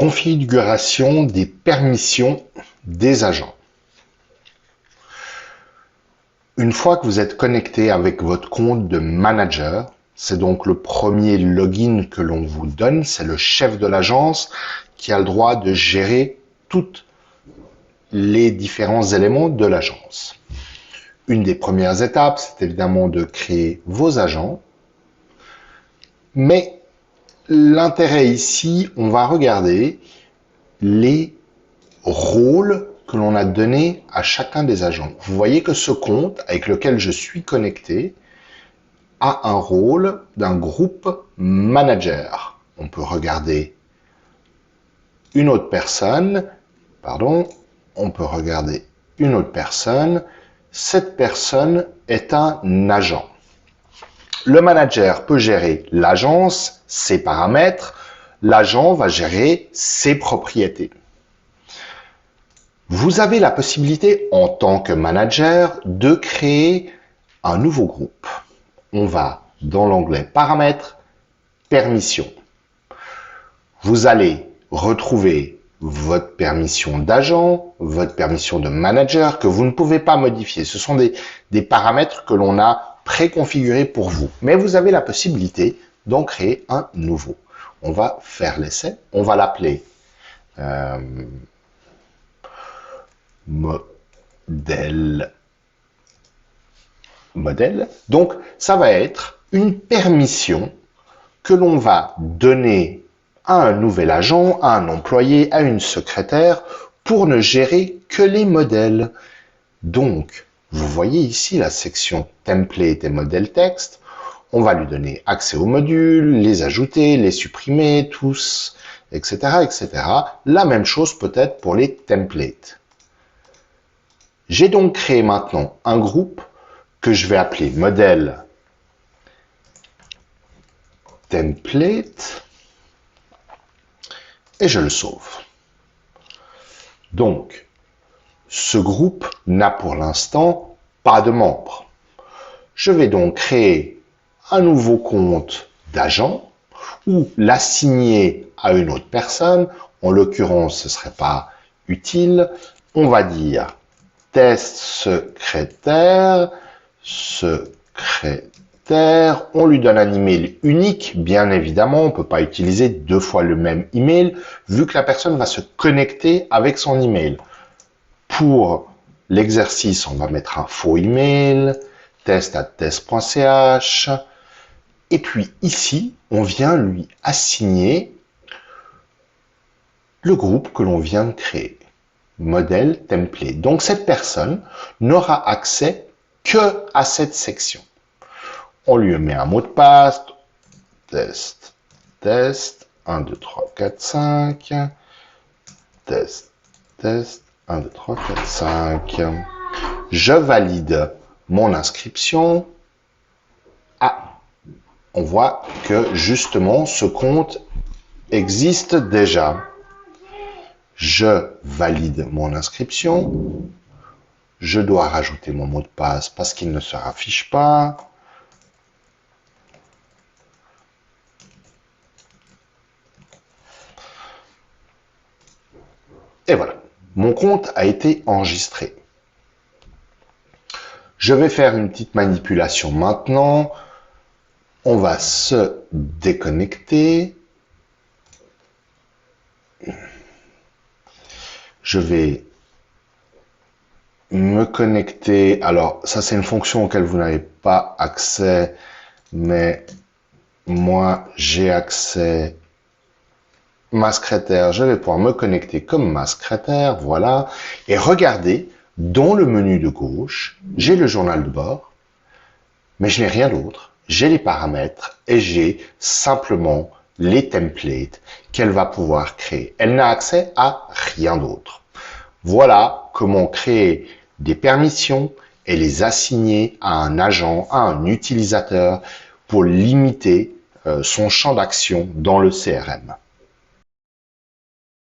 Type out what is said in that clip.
Configuration des permissions des agents. Une fois que vous êtes connecté avec votre compte de manager, c'est donc le premier login que l'on vous donne, c'est le chef de l'agence qui a le droit de gérer tous les différents éléments de l'agence. Une des premières étapes, c'est évidemment de créer vos agents, mais l'intérêt ici, on va regarder les rôles que l'on a donnés à chacun des agents. Vous voyez que ce compte avec lequel je suis connecté a un rôle d'un groupe manager. On peut regarder une autre personne, on peut regarder une autre personne. Cette personne est un agent. Le manager peut gérer l'agence, ses paramètres. L'agent va gérer ses propriétés. Vous avez la possibilité, en tant que manager, de créer un nouveau groupe. On va dans l'onglet Paramètres, Permissions. Vous allez retrouver votre permission d'agent, votre permission de manager que vous ne pouvez pas modifier. Ce sont des paramètres que l'on a préconfigurés pour vous. Mais vous avez la possibilité d'en créer un nouveau. On va faire l'essai. On va l'appeler modèle. Donc, ça va être une permission que l'on va donner à un nouvel agent, à un employé, à une secrétaire, pour ne gérer que les modèles. Donc, vous voyez ici la section template et modèle texte. On va lui donner accès aux modules, les ajouter, les supprimer, tous, etc., etc. La même chose peut-être pour les templates. J'ai donc créé maintenant un groupe que je vais appeler modèle template et je le sauve. Donc, ce groupe n'a pour l'instant pas de membres. Je vais donc créer un nouveau compte d'agent ou l'assigner à une autre personne. En l'occurrence, ce ne serait pas utile. On va dire test secrétaire. On lui donne un email unique, bien évidemment. On ne peut pas utiliser deux fois le même email, vu que la personne va se connecter avec son email. Pour l'exercice, on va mettre un faux email, test@test.ch. Et puis ici, on vient lui assigner le groupe que l'on vient de créer. Modèle template. Donc cette personne n'aura accès que à cette section. On lui met un mot de passe, test, 1, 2, 3, 4, 5, test, 1, 2, 3, 4, 5. Je valide mon inscription. Ah, on voit que justement ce compte existe déjà. Je valide mon inscription. Je dois rajouter mon mot de passe parce qu'il ne se raffiche pas. Et voilà, mon compte a été enregistré. Je vais faire une petite manipulation maintenant. On va se déconnecter. Je vais me connecter. Alors, ça, c'est une fonction auquel vous n'avez pas accès, mais moi, j'ai accès. Ma secrétaire, je vais pouvoir me connecter comme ma secrétaire, voilà. Et regardez, dans le menu de gauche, j'ai le journal de bord, mais je n'ai rien d'autre. J'ai les paramètres et j'ai simplement les templates qu'elle va pouvoir créer. Elle n'a accès à rien d'autre. Voilà comment créer des permissions et les assigner à un agent, à un utilisateur pour limiter son champ d'action dans le CRM.